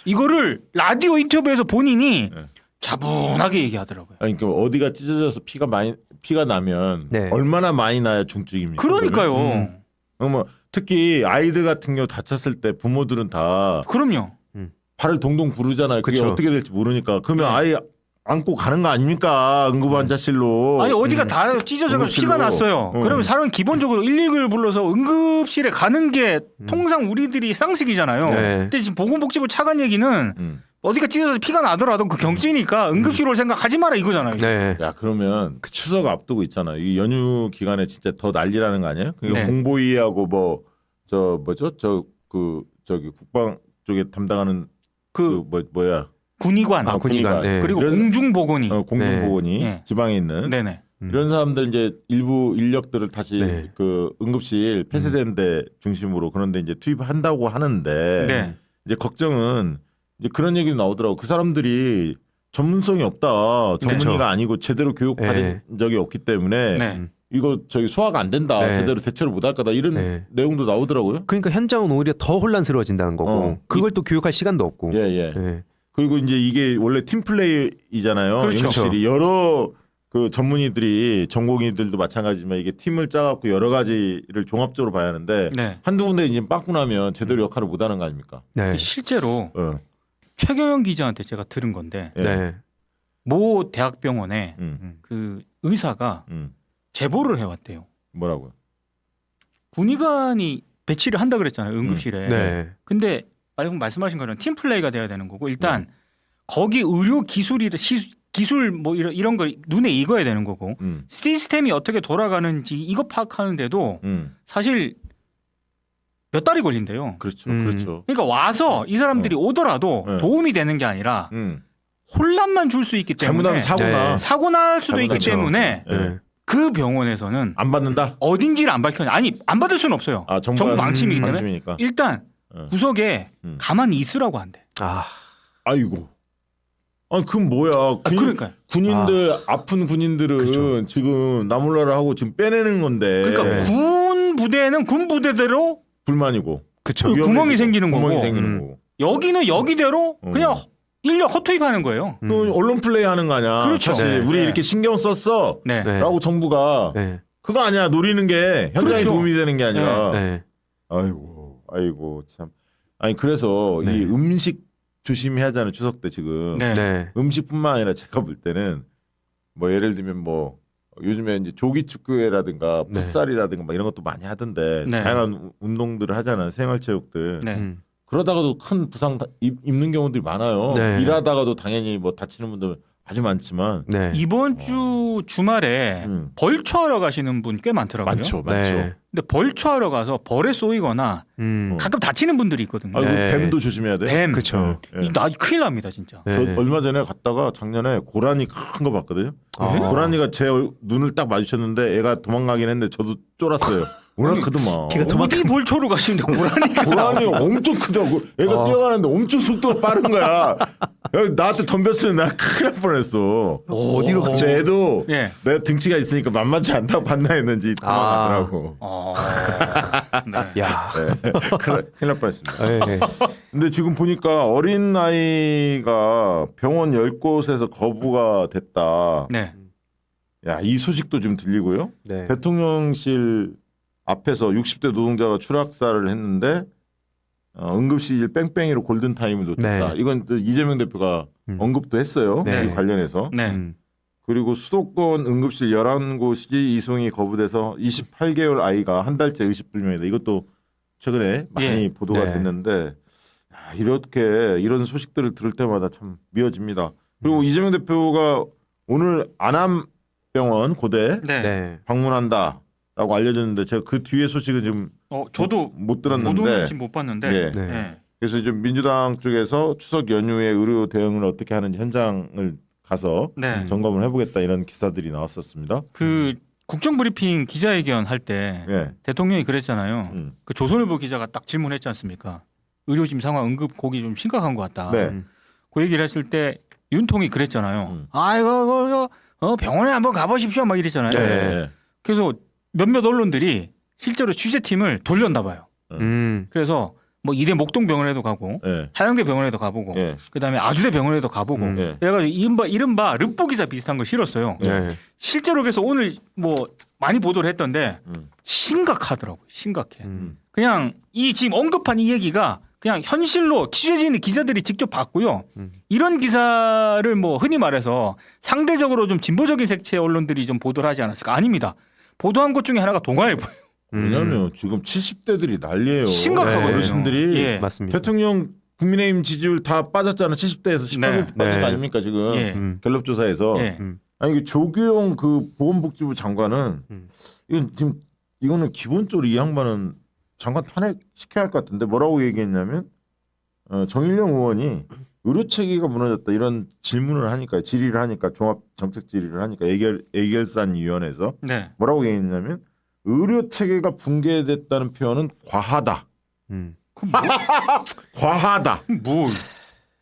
이거를 라디오 인터뷰에서 본인이 네. 차분하게 얘기하더라고요. 아니 그러니까 어디가 찢어져서 피가 나면 네. 얼마나 많이 나야 중증입니까? 그러니까요. 뭐 특히 아이들 같은 경우 다쳤을 때 부모들은 다 그럼요. 발을 동동 구르잖아요. 그게 그쵸. 어떻게 될지 모르니까. 그러면 네. 아예 안고 가는 거 아닙니까? 응급환자실로. 아니 어디가 다 찢어져서 응급실로. 피가 났어요. 그러면 사람이 기본적으로 119를 불러서 응급실에 가는 게 통상 우리들이 상식이잖아요. 네. 근데 지금 보건복지부 차관 얘기는 음. 어디가 찢어져서 피가 나더라도 그 경증이니까 응급실 올 생각 하지 마라 이거잖아요. 네. 야 그러면 그 추석 앞두고 있잖아. 이 연휴 기간에 진짜 더 난리라는 거 아니에요? 그 네. 공보위하고 뭐 저 뭐죠? 저기 국방 쪽에 담당하는 그 뭐야? 군의관 군의관. 네. 그리고 이런- 공중보건이 공중보건이 네. 지방에 있는 네네. 이런 사람들 이제 일부 인력들을 다시 네. 그 응급실 폐쇄된 데 중심으로 그런데 이제 투입한다고 하는데 네. 이제 걱정은 이제 그런 얘기도 나오더라고. 그 사람들이 전문성이 없다. 전문의가 그렇죠. 아니고 제대로 교육받은 적이 없기 때문에 네. 이거 저기 소화가 안 된다. 네. 제대로 대처를 못 할 거다. 이런 네. 내용도 나오더라고요. 그러니까 현장은 오히려 더 혼란스러워진다는 거고 어. 그걸 또 교육할 시간도 없고. 예, 예. 네. 그리고 이제 이게 원래 팀플레이잖아요. 그렇죠. 응급실이 여러 그 전문의들이 전공의들도 마찬가지지만 이게 팀을 짜갖고 여러 가지를 종합적으로 봐야 하는데 네. 한두 군데 이제 빵꾸 나면 제대로 역할을 못 하는 거 아닙니까? 네. 실제로 어. 최경영 기자한테 제가 들은 건데 예. 네. 모 대학병원에 그 의사가 제보를 해왔대요. 뭐라고요? 군의관이 배치를 한다 그랬잖아요 응급실에. 네. 근데 말씀하신 것처럼 팀 플레이가 돼야 되는 거고 일단 거기 의료 기술 뭐 이런 걸 눈에 익어야 되는 거고 시스템이 어떻게 돌아가는지 이거 파악하는데도 사실 몇 달이 걸린대요. 그렇죠. 음. 그렇죠. 그러니까 와서 이 사람들이 오더라도 네. 도움이 되는 게 아니라 혼란만 줄 수 있기 때문에 잘못하면 사고나 네. 사고 날 수도 있기 잘못하죠. 때문에 예. 네. 그 병원에서는 안 받는다? 어딘지를 안 밝혀. 아니 안 받을 수는 없어요. 아, 정부 방침이기 때문에 방침이니까. 일단 예. 구석에 가만히 있으라고 한대. 아, 아이고. 아니 그럼 뭐야? 그러니까요. 군인들 아픈 군인들은 그렇죠. 지금 나몰라라 하고 지금 빼내는 건데. 그러니까 네. 군 부대는 군 부대대로 불만이고. 그쵸. 그 구멍이 생기는 구멍이 거고 생기는 음. 거고. 여기는 여기대로 그냥 인력 허투입하는 거예요. 또 언론 플레이 하는 거 아니야. 그렇죠. 사실 네. 우리 네. 이렇게 신경 썼어. 네. 네. 라고 정부가 네. 그거 아니야. 노리는 게 현장에 그렇죠. 도움이 되는 게 아니라. 네. 아이고 참. 아니 그래서 네. 이 음식 조심해야 하잖아요. 추석 때 지금. 네. 네. 음식뿐만 아니라 제가 볼 때는 뭐 예를 들면 뭐 요즘에 이제 조기축구회라든가 네. 풋살이라든가 막 이런 것도 많이 하던데 네. 다양한 운동들을 하잖아요. 생활체육들. 네. 음. 그러다가도 큰 부상 입는 경우들이 많아요. 네. 일하다가도 당연히 뭐 다치는 분들 아주 많지만 네. 이번 주 주말에 벌초하러 가시는 분 꽤 많더라고요. 많죠, 많죠. 네. 근데 벌초하러 가서 벌에 쏘이거나 음. 가끔 다치는 분들이 있거든요. 아이고 네. 뱀도 조심해야 돼. 뱀. 그쵸. 예. 나 큰일 납니다 진짜. 네. 저 얼마 전에 갔다가 작년에 고라니 큰 거 봤거든요. 아. 고라니가 제 눈을 딱 마주쳤는데 애가 도망가긴 했는데 저도 쫄았어요. 워낙 크더만. 걔가 어디 벌초로 가시는데 고라니가 고라니가 엄청 크더라고. 애가 뛰어가는데 엄청 속도가 빠른 거야. 야, 나한테 덤볐으면 나 큰일 날 뻔했어. 어디로 갔지? 제 애도 예. 내 등치가 있으니까 만만치 않다고 봤나 했는지 도망가더라고. 네. 야. 큰일 날 뻔했습니다. 네. 근데 지금 보니까 어린 아이가 병원 10곳에서 거부가 됐다. 네. 야, 이 소식도 좀 들리고요. 네. 대통령실 앞에서 60대 노동자가 추락사를 했는데 응급실 뺑뺑이로 골든타임을 놓쳤다. 네. 이건 또 이재명 대표가 언급도 했어요. 네. 이 관련해서. 네. 음. 그리고 수도권 응급실 11곳이 이송이 거부돼서 28개월 아이가 한 달째 의식불명이다. 이것도 최근에 많이 예. 보도가 네. 됐는데 야, 이런 소식들을 들을 때마다 참 미어집니다. 그리고 이재명 대표가 오늘 안암병원 고대 네. 네. 방문한다라고 알려졌는데 제가 그 뒤에 소식은 지금 저도 못 보도는 들었는데 지금 못 봤는데. 예. 네. 네. 그래서 이제 민주당 쪽에서 추석 연휴에 의료 대응을 어떻게 하는지 현장을 가서 네. 점검을 해보겠다 이런 기사들이 나왔었습니다. 그 국정브리핑 기자회견 할 때 예. 대통령이 그랬잖아요. 음. 그 조선일보 기자가 딱 질문했지 않습니까? 의료진 상황 응급 고기 좀 심각한 것 같다. 네. 그 얘기를 했을 때 윤통이 그랬잖아요. 음. 이거 병원에 한번 가보십시오. 막 이랬잖아요. 네. 그래서 몇몇 언론들이 실제로 취재팀을 돌렸나 봐요. 음. 그래서 뭐 이대 목동병원에도 가고 예. 하영대 병원에도 가보고 예. 그다음에 아주대 병원에도 가보고 예. 그래가지고 이른바 르포 기사 비슷한 걸 실었어요. 네. 실제로 그래서 오늘 뭐 많이 보도를 했던데 심각하더라고요. 심각해. 그냥 이 지금 언급한 이 얘기가 그냥 현실로 취재진 있는 기자들이 직접 봤고요. 이런 기사를 뭐 흔히 말해서 상대적으로 좀 진보적인 색채 언론들이 좀 보도를 하지 않았을까? 아닙니다. 보도한 것 중에 하나가 동아일보예요. 왜냐면 지금 70대들이 난리예요. 심각하거든요. 어르신들이 예. 맞습니다. 대통령 국민의힘 지지율 다 빠졌잖아. 70대에서 18% 네. 빠진 거 네. 아닙니까 지금 예. 갤럽 조사에서. 예. 아니 그 조규용 그 보건복지부 장관은 이건 지금 이거는 기본적으로 이 양반은 장관 탄핵시켜야 할 것 같은데 뭐라고 얘기했냐면 정일영 의원이 의료 체계가 무너졌다 이런 질문을 하니까 질의를 하니까 종합 정책 질의를 하니까 예결산 위원회에서 네. 뭐라고 얘기했냐면 의료 체계가 붕괴됐다는 표현은 과하다. 과하다. 뭘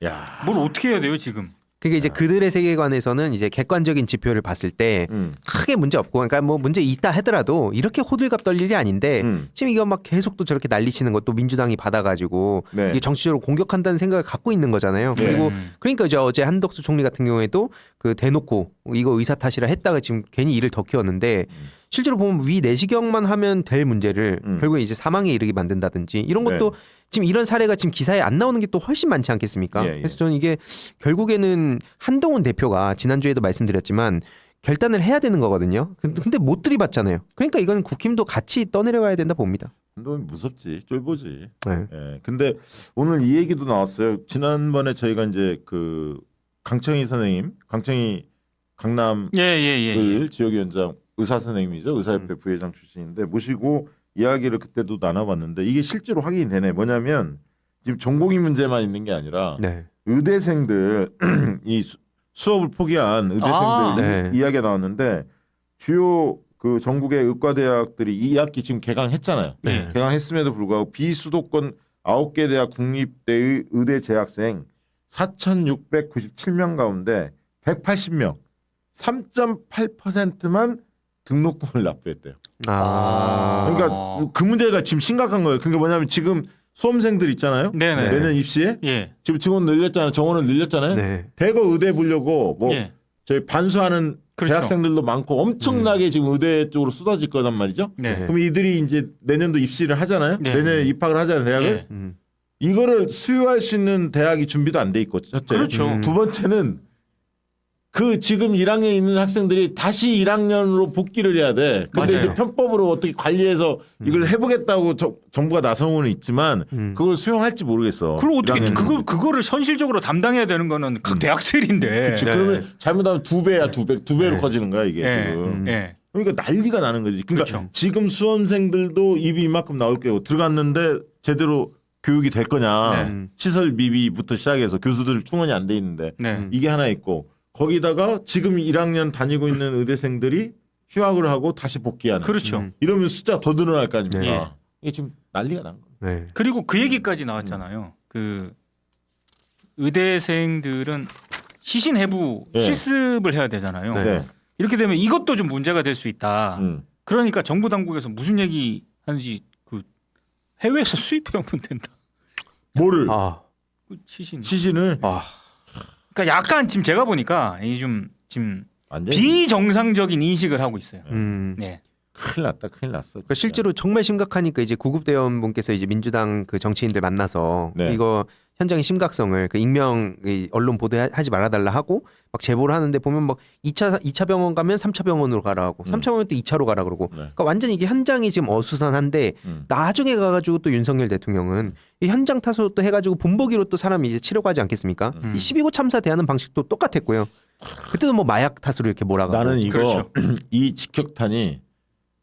야. 어떻게 해야 돼요 지금? 그게 이제 그들의 세계관에서는 이제 객관적인 지표를 봤을 때 크게 문제 없고 그러니까 뭐 문제 있다 하더라도 이렇게 호들갑 떨 일이 아닌데 지금 이거 막 계속 또 저렇게 난리치는 것도 민주당이 받아가지고 네. 이게 정치적으로 공격한다는 생각을 갖고 있는 거잖아요. 네. 그리고 그러니까 이제 어제 한덕수 총리 같은 경우에도 그 대놓고 이거 의사 탓이라 했다가 지금 괜히 일을 더 키웠는데 실제로 보면 위 내시경만 하면 될 문제를 결국에 이제 사망에 이르게 만든다든지 이런 것도 네. 지금 이런 사례가 지금 기사에 안 나오는 게 또 훨씬 많지 않겠습니까? 예, 예. 그래서 저는 이게 결국에는 한동훈 대표가 지난주에도 말씀드렸지만 결단을 해야 되는 거거든요. 근데 못 들이받잖아요. 그러니까 이건 국힘도 같이 떠내려가야 된다 봅니다. 너 무섭지, 쫄보지. 네. 예. 근데 오늘 이 얘기도 나왔어요. 지난번에 저희가 이제 그 강청희 선생님, 강청희 강남을 예. 지역위원장 의사 선생님이죠. 의사협회 부회장 출신인데 모시고 이야기를 그때도 나눠봤는데 이게 실제로 확인이 되네. 뭐냐면 지금 전공의 문제만 있는 게 아니라 네. 의대생들 이 수업을 포기한 의대생들 네. 이야기가 나왔는데 주요 그 전국의 의과대학들이 2학기 지금 개강했잖아요. 네. 개강했음에도 불구하고 비수도권 9개 대학 국립대의 의대 재학생 4,697명 가운데 180명 3.8%만 등록금을 납부했대요. 그러니까 그 문제가 지금 심각한 거예요. 그게 뭐냐면 지금 수험생들 있잖아요. 네네. 내년 입시에 예. 지금 증원 늘렸잖아요. 정원을 늘렸잖아요. 네. 대거 의대 보려고 뭐 예. 저희 반수하는 그렇죠. 대학생들도 많고 엄청나게 지금 의대 쪽으로 쏟아질 거란 말이죠. 네. 그럼 이들이 이제 내년도 입시를 하잖아요. 네. 내년에 입학을 하잖아요. 대학을. 예. 이거를 수요할 수 있는 대학이 준비도 안 돼 있고 첫째. 그렇죠. 두 번째는 그 지금 1학년에 있는 학생들이 다시 1학년으로 복귀를 해야 돼. 근데 맞아요. 이제 편법으로 어떻게 관리해서 이걸 해보겠다고 정부가 나서고는 있지만 그걸 수용할지 모르겠어. 그걸 어떻게 1학년은. 그거를 현실적으로 담당해야 되는 거는 각 대학들인데. 그치. 네. 그러면 잘못하면 두 배야 두 배로 네. 커지는 거야 이게 예. 지금. 예. 그러니까 난리가 나는 거지. 그러니까 그렇죠. 지금 수험생들도 입이 이만큼 나올 거고 들어갔는데 제대로 교육이 될 거냐. 네. 시설 미비부터 시작해서 교수들 충원이 안 돼 있는데 네. 이게 하나 있고 거기다가 지금 1학년 다니고 있는 의대생들이 휴학을 하고 다시 복귀하는. 그렇죠. 이러면 숫자 더 늘어날 거 아닙니까? 네. 이게 지금 난리가 난 거예요. 네. 그리고 그 얘기까지 나왔잖아요. 그 의대생들은 시신 해부 네. 실습을 해야 되잖아요. 네. 이렇게 되면 이것도 좀 문제가 될 수 있다. 그러니까 정부 당국에서 무슨 얘기 하는지 그 해외에서 수입해 오면 된다. 뭐를 그 시신. 시신을 그러니까 약간 지금 제가 보니까 이 좀 지금 완전히 비정상적인 인식을 하고 있어요. 네. 큰일 났다. 큰일 났어. 그러니까 실제로 정말 심각하니까 이제 구급대원분께서 이제 민주당 그 정치인들 만나서 네. 이거 현장의 심각성을 그 익명 이 언론 보도하지 말아달라 하고 막 제보를 하는데 보면 막 2차 병원 가면 3차 병원으로 가라 하고 3차 병원 또 2차로 가라 그러고 네. 그러니까 완전히 이게 현장이 지금 어수선한데 나중에 가가지고 또 윤석열 대통령은 이 현장 탓으로 또 해가지고 본보기로 또 사람이 이제 치료가지 않겠습니까? 이 12구 참사 대하는 방식도 똑같았고요. 그때도 뭐 마약 탓으로 이렇게 몰아가고 나는 이거 그렇죠. 이 직격탄이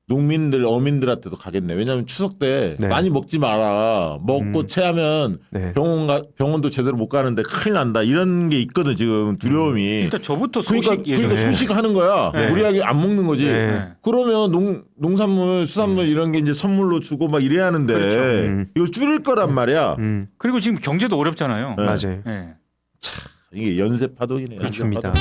농민들 어민들한테도 가겠네. 왜냐하면 추석 때 네. 많이 먹지 마라. 먹고 체하면 네. 병원도 제대로 못 가는데 큰일 난다. 이런 게 있거든 지금 두려움이. 일단 저부터 소식 그러니까 예전에 소식하는 거야. 네. 우리에게 안 먹는 거지. 네. 그러면 농산물, 수산물 이런 게 이제 선물로 주고 막 이래야 하는데 그렇죠. 이걸 줄일 거란 말이야. 그리고 지금 경제도 어렵잖아요. 네. 맞아요. 네. 이게 연쇄 파동이네. 그렇습니다.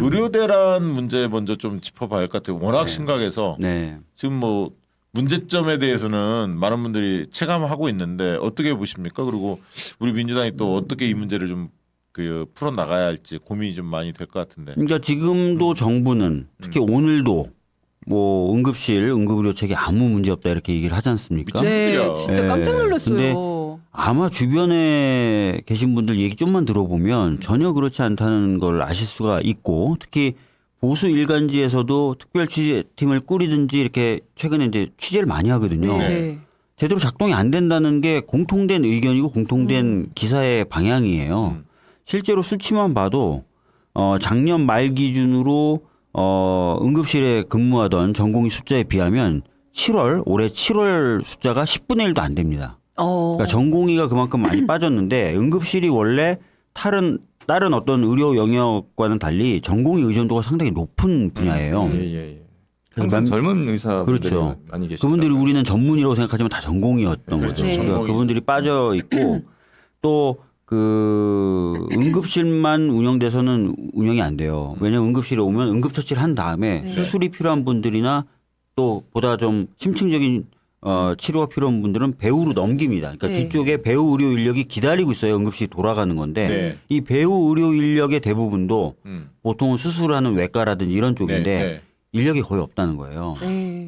의료대란 문제 먼저 좀 짚어봐야 할 것 같아요. 워낙 심각해서 네. 지금 뭐 문제점에 대해서는 많은 분들이 체감하고 있는데 어떻게 보십니까? 그리고 우리 민주당이 또 어떻게 이 문제를 좀 그 풀어 나가야 할지 고민이 좀 많이 될 것 같은데. 그러니까 지금도 정부는 특히 오늘도 뭐 응급실 응급의료체계 아무 문제 없다 이렇게 얘기를 하지 않습니까? 네, 진짜 깜짝 놀랐어요. 근데 아마 주변에 계신 분들 얘기 좀만 들어보면 전혀 그렇지 않다는 걸 아실 수가 있고 특히 보수 일간지에서도 특별 취재팀을 꾸리든지 이렇게 최근에 이제 취재를 많이 하거든요. 네. 제대로 작동이 안 된다는 게 공통된 의견이고 공통된 기사의 방향이에요. 실제로 수치만 봐도 작년 말 기준으로 응급실에 근무하던 전공의 숫자에 비하면 올해 7월 숫자가 10분의 1도 안 됩니다. 그러니까 전공의가 그만큼 많이 빠졌는데 응급실이 원래 다른 어떤 의료 영역과는 달리 전공의 의존도가 상당히 높은 분야예요. 예. 항상 젊은 의사분들이 그렇죠. 많이 계시죠. 그분들이 우리는 전문의라고 생각하지만 다 전공의였던 그렇죠. 거죠. 네. 그러니까 그분들이 빠져 있고 또 그 응급실만 운영돼서는 운영이 안 돼요. 왜냐하면 응급실에 오면 응급처치를 한 다음에 수술이 필요한 분들이나 또 보다 좀 심층적인 치료가 필요한 분들은 배우로 넘깁니다. 그러니까 뒤쪽에 배우 의료 인력이 기다리고 있어요. 응급실이 돌아가는 건데 이 배우 의료 인력의 대부분도 보통은 수술하는 외과라든지 이런 쪽인데 인력이 거의 없다는 거예요.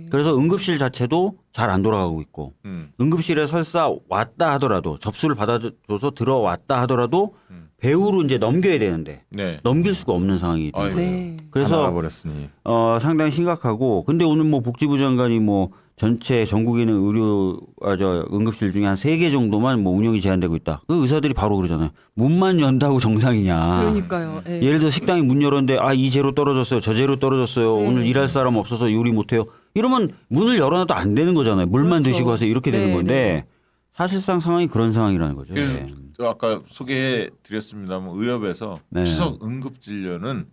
그래서 응급실 자체도 잘 안 돌아가고 있고 응급실에 설사 왔다 하더라도 접수를 받아줘서 들어왔다 하더라도 배우로 이제 넘겨야 되는데 넘길 수가 없는 상황이 돼요. 그래서 버렸으니 상당히 심각하고 근데 오늘 뭐 복지부 장관이 뭐 전체 전국에 있는 응급실 중에 한 3개 정도만 뭐 운영이 제한되고 있다. 그 의사들이 바로 그러잖아요. 문만 연다고 정상이냐. 그러니까요. 예를 들어 식당이 문 열었는데 이 재료 떨어졌어요. 저 재료 떨어졌어요. 오늘 일할 사람 없어서 요리 못해요. 이러면 문을 열어놔도 안 되는 거잖아요. 물만 드시고 하세요. 이렇게 되는 건데 사실상 상황이 그런 상황이라는 거죠. 아까 소개해 드렸습니다만 의협에서 추석 응급진료는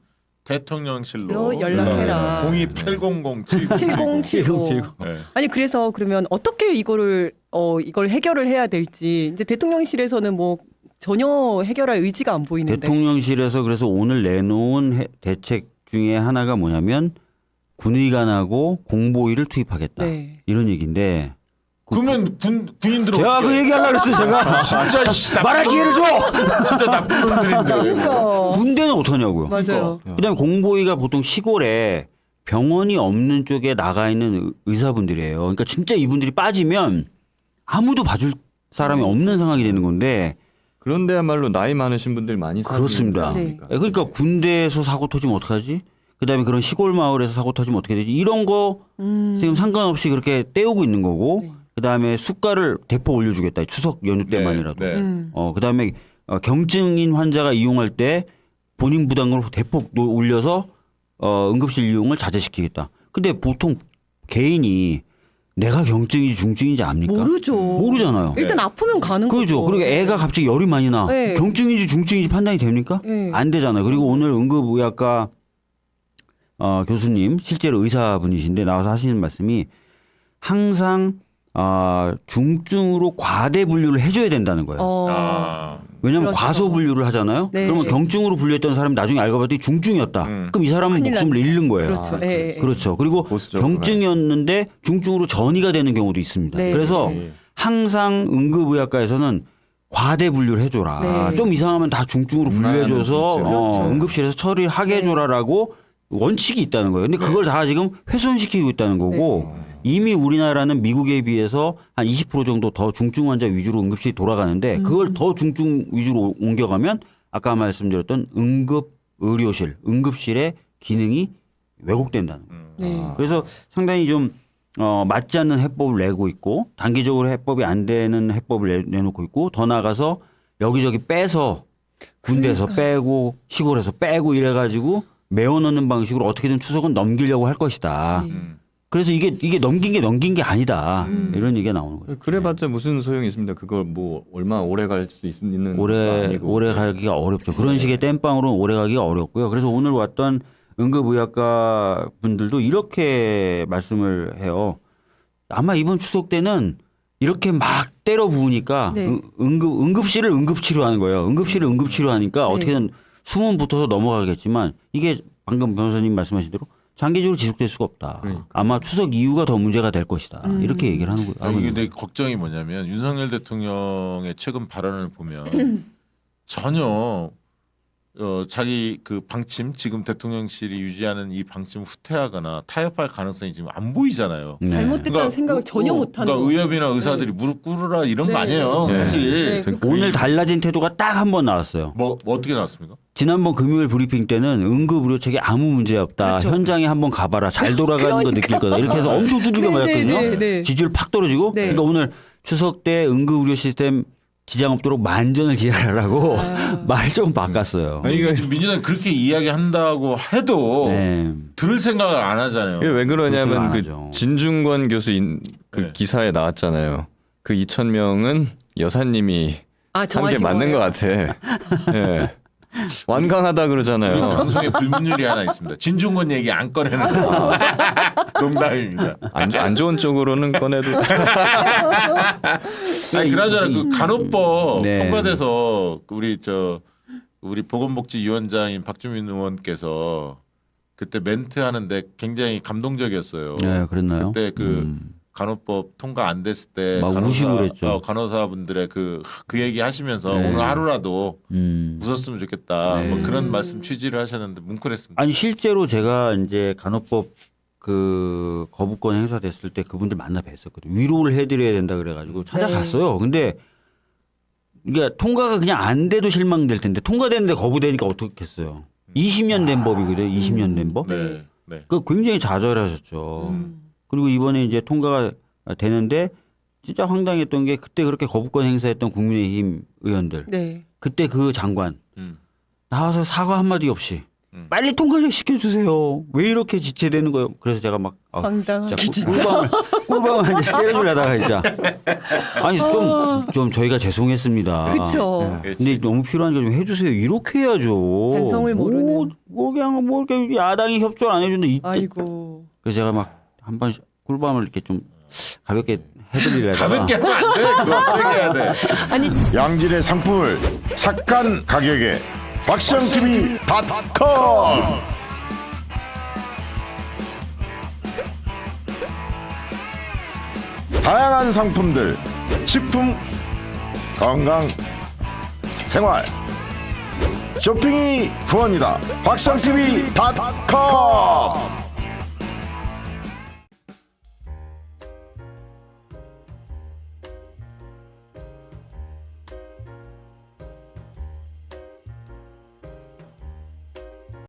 대통령실로 연락해라. 028007 아니 그래서 그러면 어떻게 이걸 해결을 해야 될지 이제 대통령실에서는 뭐 전혀 해결할 의지가 안 보이는데. 대통령실에서 그래서 오늘 내놓은 대책 중에 하나가 뭐냐면 군의관하고 공보위를 투입하겠다. 이런 얘기인데. 그러면 군인들 제가 그 얘기하려고 했어요. 제가. 진짜 말할 기회를 줘. 진짜 나쁜 놈들인데. 그러니까. 군대는 어떠냐고요. 맞아요. 그다음에 공보위가 보통 시골에 병원이 없는 쪽에 나가 있는 의사분들이에요. 그러니까 진짜 이분들이 빠지면 아무도 봐줄 사람이 없는 상황이 되는 건데. 그런데야말로 나이 많으신 분들 많이 그렇습니다. 그러니까 군대에서 사고 터지면 어떡하지? 그다음에 그런 시골 마을에서 사고 터지면 어떻게 되지? 이런 거 지금 상관없이 그렇게 때우고 있는 거고. 그다음에 수가를 대폭 올려주겠다. 추석 연휴 때만이라도. 그다음에 경증인 환자가 이용할 때 본인 부담금을 대폭 올려서 응급실 이용을 자제시키겠다. 근데 보통 개인이 내가 경증인지 중증인지 압니까? 모르잖아요. 일단 아프면 가는 거죠. 그렇죠. 그리고 애가 갑자기 열이 많이 나. 경증인지 중증인지 판단이 됩니까? 안 되잖아요. 그리고 오늘 응급의학과 교수님 실제로 의사분이신데 나와서 하시는 말씀이 항상 중증으로 과대 분류를 해줘야 된다는 거예요. 왜냐하면 과소 분류를 하잖아요. 그러면 경증으로 분류했던 사람이 나중에 알고 봤더니 중증이었다. 그럼 이 사람은 목숨을 잃는 거예요. 그렇죠. 그리고 경증이었는데 중증으로 전이가 되는 경우도 있습니다. 그래서 항상 응급의학과에서는 과대 분류를 해줘라. 좀 이상하면 다 중증으로 분류해줘서 응급실에서 처리를 하게 해줘라라고 원칙이 있다는 거예요. 근데 그걸 다 지금 훼손시키고 있다는 거고 이미 우리나라는 미국에 비해서 한 20% 정도 더 중증 환자 위주로 응급실이 돌아가는데 그걸 더 중증 위주로 옮겨가면 아까 말씀드렸던 응급의료실, 응급실의 기능이 왜곡된다는 거예요. 그래서 상당히 좀 맞지 않는 해법을 내고 있고 단기적으로 해법이 안 되는 해법을 내놓고 있고 더 나아가서 여기저기 빼서 군대에서 빼고 시골에서 빼고 이래가지고 메워넣는 방식으로 어떻게든 추석은 넘기려고 할 것이다. 그래서 이게 넘긴 게 아니다. 이런 얘기가 나오는 거죠. 그래봤자 무슨 소용이 있습니다. 그걸 뭐 얼마 오래 갈 수 있는 오래 가기가 어렵죠. 그런 식의 땜빵으로는 오래 가기가 어렵고요. 그래서 오늘 왔던 응급의학과 분들도 이렇게 말씀을 해요. 아마 이번 추석 때는 이렇게 막 때려 부으니까 응급실을 응급치료하는 거예요. 응급실을 응급치료하니까 어떻게든 숨은 붙어서 넘어가겠지만 이게 방금 변호사님 말씀하신 대로 장기적으로 지속될 수가 없다. 그러니까. 아마 추석 이후가 더 문제가 될 것이다. 이렇게 얘기를 하는 거예요. 아니, 이게 내 걱정이 뭐냐면 윤석열 대통령의 최근 발언을 보면 전혀 자기 그 방침 지금 대통령실이 유지하는 이 방침 후퇴하거나 타협할 가능성이 지금 안 보이잖아요. 네. 잘못됐다는 생각을 전혀 못하는. 그러니까 의협이나 의사들이 무릎 꿇으라 이런 거 네. 아니에요. 네. 사실 네. 오늘 달라진 태도가 딱 한 번 나왔어요. 뭐 어떻게 나왔습니까? 지난번 금요일 브리핑 때는 응급 의료책에 아무 문제 없다. 그렇죠. 현장에 한번 가봐라. 잘 돌아가는 거 느낄 거다. 이렇게 해서 엄청 두들겨 맞았거든요. 네. 지지율 팍 떨어지고. 네. 그러니까 오늘 추석 때 응급 의료 시스템 지장 없도록 만전을 기하라고 말을 좀 바꿨어요. 아니 이거 민주당이 그렇게 이야기한다고 해도 네. 들을 생각을 안 하잖아요. 이게 왜 그러냐면 그렇게 그 안 하죠. 진중권 교수 그 네. 기사에 나왔잖아요. 그 2,000명은 여사님이 아, 한 게 정하신 맞는 거예요? 것 같아. 예. 완강하다 우리 그러잖아요. 방송에 불문율이 하나 있습니다. 진중권 얘기 안 꺼내는 거. 농담입니다. 안 좋은 쪽으로는 꺼내도 아니 그나저나 그 간호법 네. 통과돼서 우리 보건복지위원장인 박주민 의원께서 그때 멘트 하는데 굉장히 감동적이었어요. 네, 그랬나요? 그때 그 간호법 통과 안 됐을 때 막 우시고 그랬죠. 간호사분들의 그 얘기 하시면서 네. 오늘 하루라도 웃었으면 좋겠다. 네. 뭐 그런 말씀 취지를 하셨는데 뭉클했습니다. 아니 실제로 제가 이제 간호법 그 거부권 행사됐을 때 그분들 만나 뵀었거든요. 위로를 해드려야 된다 그래가지고 찾아갔어요. 근데 이게 통과가 그냥 안 돼도 실망될 텐데 통과됐는데 거부되니까 어떻겠어요. 20년 된 법이거든요. 20년 된 법. 네. 네. 그 굉장히 좌절하셨죠. 그리고 이번에 이제 통과가 되는데 진짜 황당했던 게 그때 그렇게 거부권 행사했던 국민의힘 의원들. 네. 그때 그 장관 음. 나와서 사과 한마디 없이 빨리 통과 좀 시켜주세요. 왜 이렇게 지체되는 거예요? 그래서 제가 막 황당하게 꿀밤을 한 대씩 때려주려다가 진짜 아니 좀 저희가 죄송했습니다. 그렇죠. 근데 너무 필요한 게 좀 해주세요. 이렇게 해야죠. 반성을 모르는. 뭐 그냥 뭐 이렇게 야당이 협조를 안 해주는데 이때 아이고. 그래서 제가 막 한 번 꿀밤을 이렇게 좀 가볍게 해드리려다가 가볍게 하면 안 돼. 그거 세게 해야 돼. 양질의 상품을 착한 가격에 박시영TV.com 다양한 상품들 식품 건강 생활 쇼핑이 후원이다 박시영TV.com